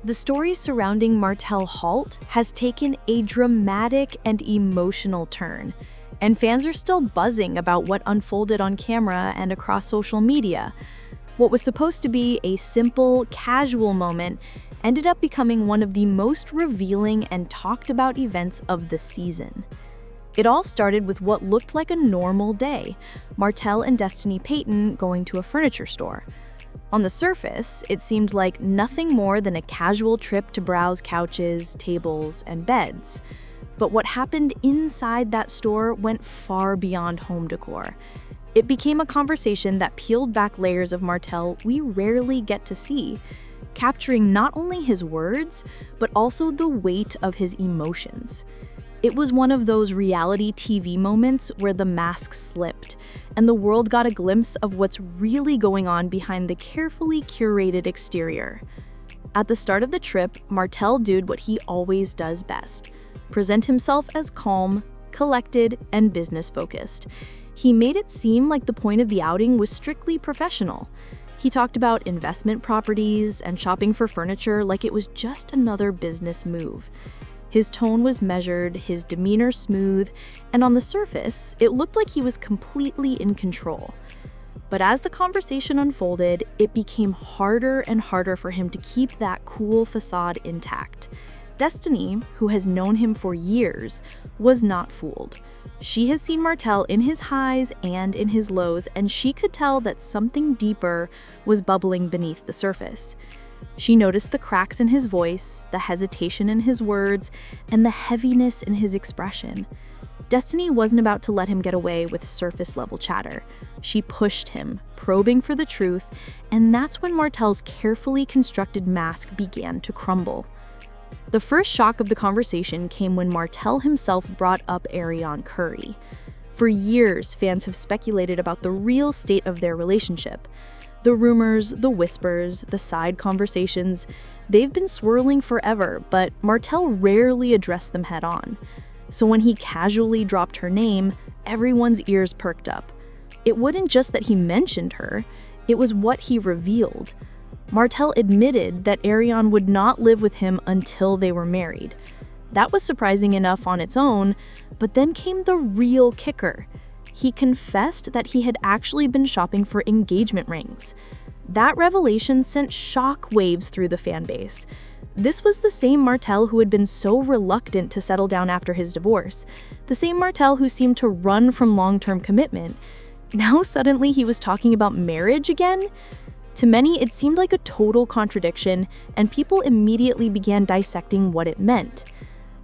The story surrounding Martell Holt has taken a dramatic and emotional turn, and fans are still buzzing about what unfolded on camera and across social media. What was supposed to be a simple, casual moment ended up becoming one of the most revealing and talked about events of the season. It all started with what looked like a normal day, Martell and Destiny Payton going to a furniture store. On the surface, it seemed like nothing more than a casual trip to browse couches, tables, and beds. But what happened inside that store went far beyond home decor. It became a conversation that peeled back layers of Martell we rarely get to see, capturing not only his words, but also the weight of his emotions. It was one of those reality TV moments where the mask slipped, and the world got a glimpse of what's really going on behind the carefully curated exterior. At the start of the trip, Martell did what he always does best: present himself as calm, collected, and business-focused. He made it seem like the point of the outing was strictly professional. He talked about investment properties and shopping for furniture like it was just another business move. His tone was measured, his demeanor smooth, and on the surface, it looked like he was completely in control. But as the conversation unfolded, it became harder and harder for him to keep that cool facade intact. Destiny, who has known him for years, was not fooled. She has seen Martell in his highs and in his lows, and she could tell that something deeper was bubbling beneath the surface. She noticed the cracks in his voice, the hesitation in his words, and the heaviness in his expression. Destiny wasn't about to let him get away with surface-level chatter. She pushed him, probing for the truth, and that's when Martell's carefully constructed mask began to crumble. The first shock of the conversation came when Martell himself brought up Arion. For years, fans have speculated about the real state of their relationship. The rumors, the whispers, the side conversations, they've been swirling forever, but Martell rarely addressed them head-on. So when he casually dropped her name, everyone's ears perked up. It wasn't just that he mentioned her, it was what he revealed. Martell admitted that Arion would not live with him until they were married. That was surprising enough on its own, but then came the real kicker. He confessed that he had actually been shopping for engagement rings. That revelation sent shock waves through the fan base. This was the same Martell who had been so reluctant to settle down after his divorce, the same Martell who seemed to run from long-term commitment. Now suddenly he was talking about marriage again? To many, it seemed like a total contradiction, and people immediately began dissecting what it meant.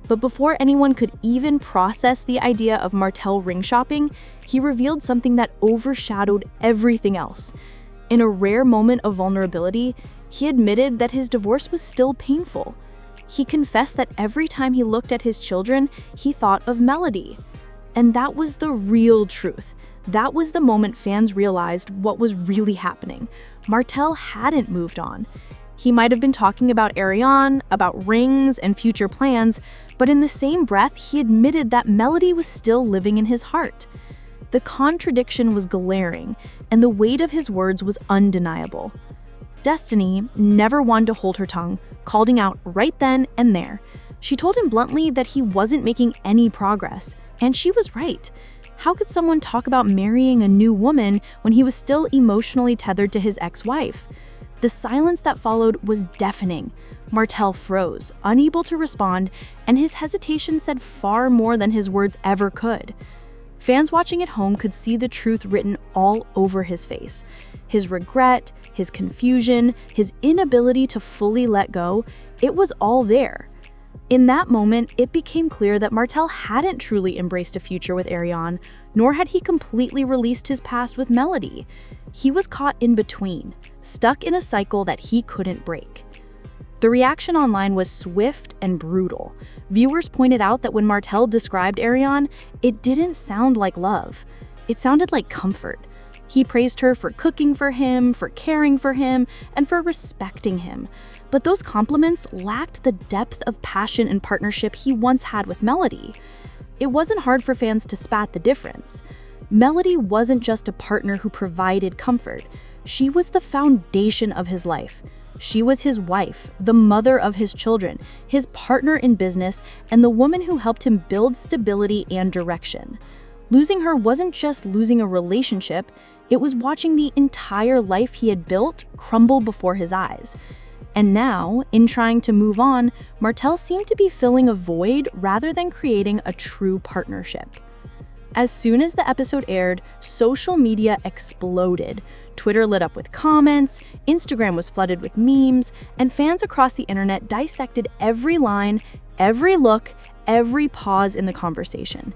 But before anyone could even process the idea of Martell ring shopping, he revealed something that overshadowed everything else. In a rare moment of vulnerability, he admitted that his divorce was still painful. He confessed that every time he looked at his children, he thought of Melody. And that was the real truth. That was the moment fans realized what was really happening. Martell hadn't moved on. He might have been talking about Arion, about rings and future plans, but in the same breath, he admitted that Melody was still living in his heart. The contradiction was glaring, and the weight of his words was undeniable. Destiny, never one to hold her tongue, called him out right then and there. She told him bluntly that he wasn't making any progress, and she was right. How could someone talk about marrying a new woman when he was still emotionally tethered to his ex-wife? The silence that followed was deafening. Martell froze, unable to respond, and his hesitation said far more than his words ever could. Fans watching at home could see the truth written all over his face. His regret, his confusion, his inability to fully let go, it was all there. In that moment, it became clear that Martell hadn't truly embraced a future with Arion, nor had he completely released his past with Melody. He was caught in between, stuck in a cycle that he couldn't break. The reaction online was swift and brutal. Viewers pointed out that when Martell described Arion, it didn't sound like love. It sounded like comfort. He praised her for cooking for him, for caring for him, and for respecting him. But those compliments lacked the depth of passion and partnership he once had with Melody. It wasn't hard for fans to spot the difference. Melody wasn't just a partner who provided comfort. She was the foundation of his life. She was his wife, the mother of his children, his partner in business, and the woman who helped him build stability and direction. Losing her wasn't just losing a relationship, it was watching the entire life he had built crumble before his eyes. And now, in trying to move on, Martell seemed to be filling a void rather than creating a true partnership. As soon as the episode aired, social media exploded. Twitter lit up with comments, Instagram was flooded with memes, and fans across the internet dissected every line, every look, every pause in the conversation.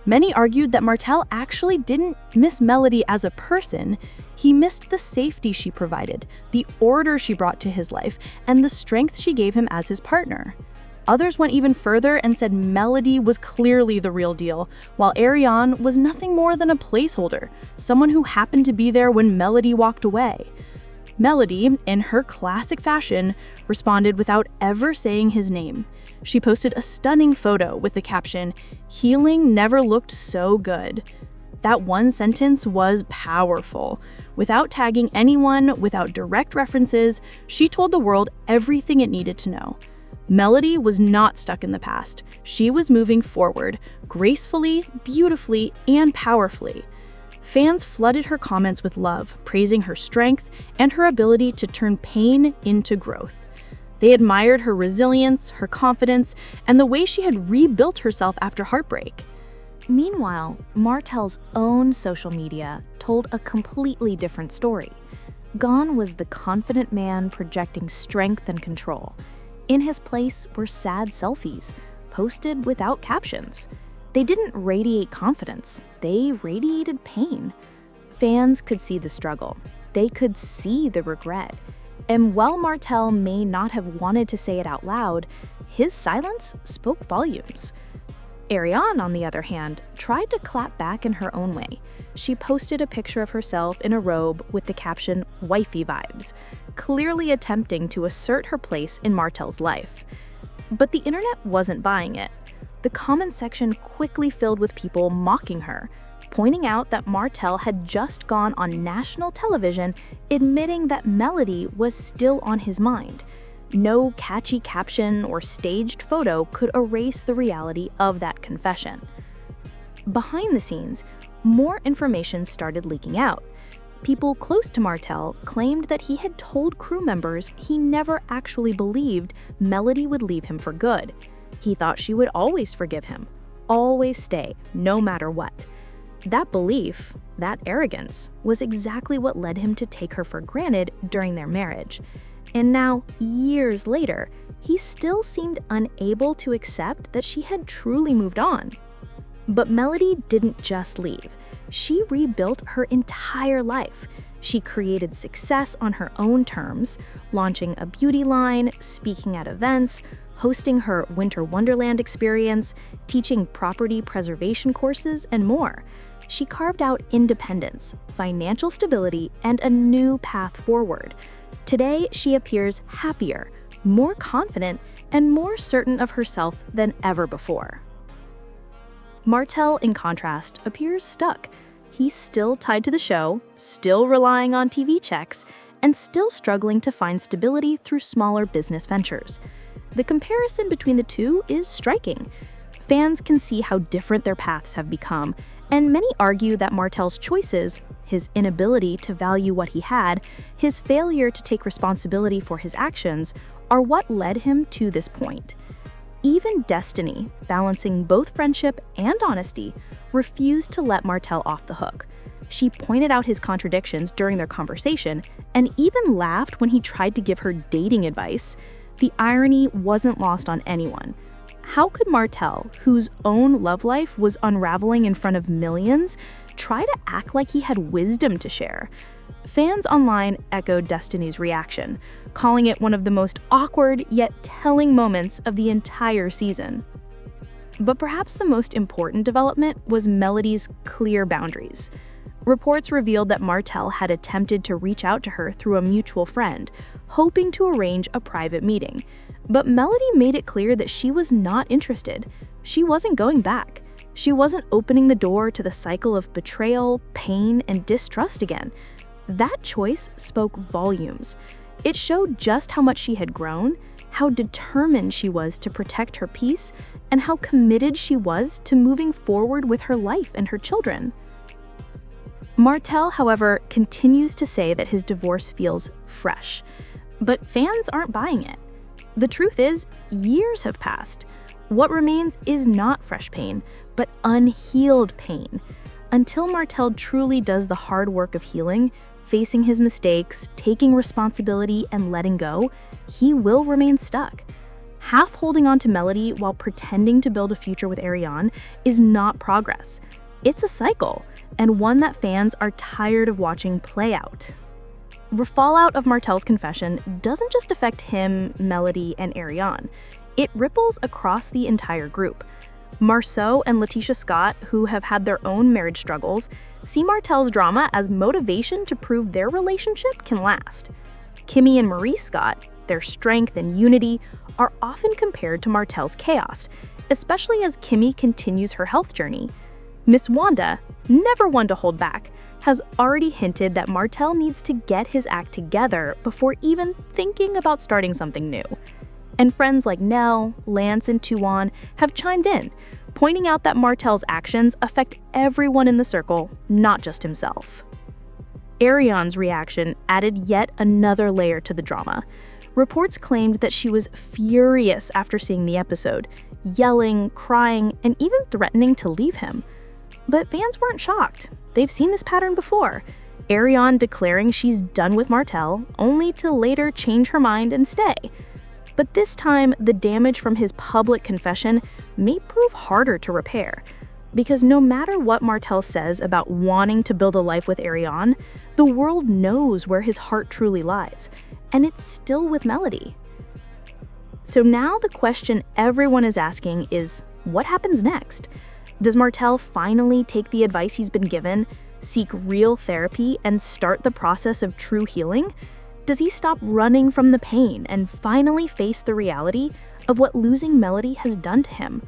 Many argued that Martell actually didn't miss Melody as a person, he missed the safety she provided, the order she brought to his life, and the strength she gave him as his partner. Others went even further and said Melody was clearly the real deal, while Arion was nothing more than a placeholder, someone who happened to be there when Melody walked away. Melody, in her classic fashion, responded without ever saying his name. She posted a stunning photo with the caption, "Healing never looked so good." That one sentence was powerful. Without tagging anyone, without direct references, she told the world everything it needed to know. Melody was not stuck in the past. She was moving forward, gracefully, beautifully, and powerfully. Fans flooded her comments with love, praising her strength and her ability to turn pain into growth. They admired her resilience, her confidence, and the way she had rebuilt herself after heartbreak. Meanwhile, Martell's own social media told a completely different story. Gone was the confident man projecting strength and control. In his place were sad selfies, posted without captions. They didn't radiate confidence, they radiated pain. Fans could see the struggle. They could see the regret. And while Martell may not have wanted to say it out loud, his silence spoke volumes. Arion, on the other hand, tried to clap back in her own way. She posted a picture of herself in a robe with the caption, "Wifey vibes," clearly attempting to assert her place in Martell's life. But the internet wasn't buying it. The comment section quickly filled with people mocking her, pointing out that Martell had just gone on national television admitting that Melody was still on his mind. No catchy caption or staged photo could erase the reality of that confession. Behind the scenes, more information started leaking out. People close to Martell claimed that he had told crew members he never actually believed Melody would leave him for good. He thought she would always forgive him, always stay, no matter what. That belief, that arrogance, was exactly what led him to take her for granted during their marriage. And now, years later, he still seemed unable to accept that she had truly moved on. But Melody didn't just leave. She rebuilt her entire life. She created success on her own terms, launching a beauty line, speaking at events, hosting her Winter Wonderland experience, teaching property preservation courses, and more. She carved out independence, financial stability, and a new path forward. Today, she appears happier, more confident, and more certain of herself than ever before. Martell, in contrast, appears stuck. He's still tied to the show, still relying on TV checks, and still struggling to find stability through smaller business ventures. The comparison between the two is striking. Fans can see how different their paths have become, and many argue that Martell's choices, his inability to value what he had, his failure to take responsibility for his actions, are what led him to this point. Even Destiny, balancing both friendship and honesty, refused to let Martell off the hook. She pointed out his contradictions during their conversation and even laughed when he tried to give her dating advice. The irony wasn't lost on anyone. How could Martell, whose own love life was unraveling in front of millions, try to act like he had wisdom to share? Fans online echoed Destiny's reaction, calling it one of the most awkward yet telling moments of the entire season. But perhaps the most important development was Melody's clear boundaries. Reports revealed that Martell had attempted to reach out to her through a mutual friend, hoping to arrange a private meeting. But Melody made it clear that she was not interested. She wasn't going back. She wasn't opening the door to the cycle of betrayal, pain, and distrust again. That choice spoke volumes. It showed just how much she had grown, how determined she was to protect her peace, and how committed she was to moving forward with her life and her children. Martell, however, continues to say that his divorce feels fresh, but fans aren't buying it. The truth is, years have passed. What remains is not fresh pain, but unhealed pain. Until Martell truly does the hard work of healing, facing his mistakes, taking responsibility, and letting go, he will remain stuck. Half holding on to Melody while pretending to build a future with Arion is not progress. It's a cycle, and one that fans are tired of watching play out. The fallout of Martell's confession doesn't just affect him, Melody, and Arion. It ripples across the entire group. Marceau and Letitia Scott, who have had their own marriage struggles, see Martell's drama as motivation to prove their relationship can last. Kimmy and Marie Scott, their strength and unity, are often compared to Martell's chaos, especially as Kimmy continues her health journey. Miss Wanda, never one to hold back, has already hinted that Martell needs to get his act together before even thinking about starting something new. And friends like Nell, Lance, and Tuan have chimed in, pointing out that Martell's actions affect everyone in the circle, not just himself. Arion's reaction added yet another layer to the drama. Reports claimed that she was furious after seeing the episode, yelling, crying, and even threatening to leave him. But fans weren't shocked. They've seen this pattern before. Arion declaring she's done with Martell, only to later change her mind and stay. But this time, the damage from his public confession may prove harder to repair. Because no matter what Martell says about wanting to build a life with Arion, the world knows where his heart truly lies, and it's still with Melody. So now the question everyone is asking is, what happens next? Does Martell finally take the advice he's been given, seek real therapy, and start the process of true healing? Does he stop running from the pain and finally face the reality of what losing Melody has done to him?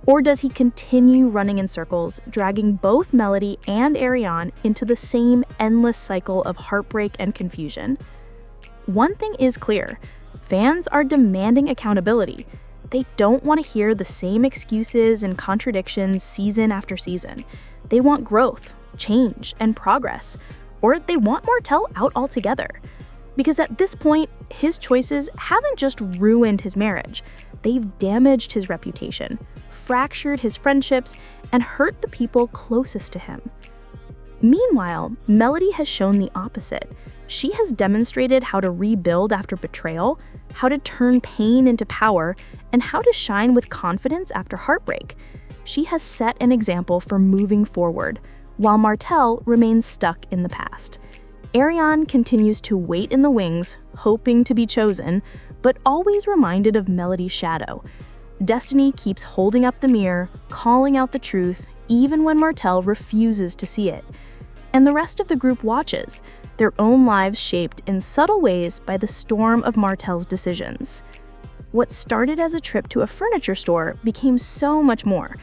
Or does he continue running in circles, dragging both Melody and Arion into the same endless cycle of heartbreak and confusion? One thing is clear, fans are demanding accountability. They don't want to hear the same excuses and contradictions season after season. They want growth, change, and progress, or they want Martell out altogether. Because at this point, his choices haven't just ruined his marriage, they've damaged his reputation, fractured his friendships, and hurt the people closest to him. Meanwhile, Melody has shown the opposite. She has demonstrated how to rebuild after betrayal, how to turn pain into power, and how to shine with confidence after heartbreak. She has set an example for moving forward, while Martell remains stuck in the past. Arion continues to wait in the wings, hoping to be chosen, but always reminded of Melody's shadow. Destiny keeps holding up the mirror, calling out the truth, even when Martell refuses to see it. And the rest of the group watches, their own lives shaped in subtle ways by the storm of Martell's decisions. What started as a trip to a furniture store became so much more.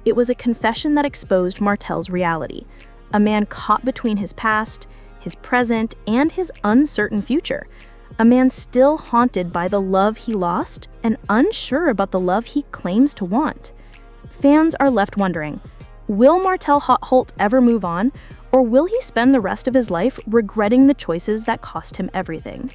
It was a confession that exposed Martell's reality, a man caught between his past, his present, and his uncertain future. A man still haunted by the love he lost and unsure about the love he claims to want. Fans are left wondering, will Martell Holt ever move on, or will he spend the rest of his life regretting the choices that cost him everything?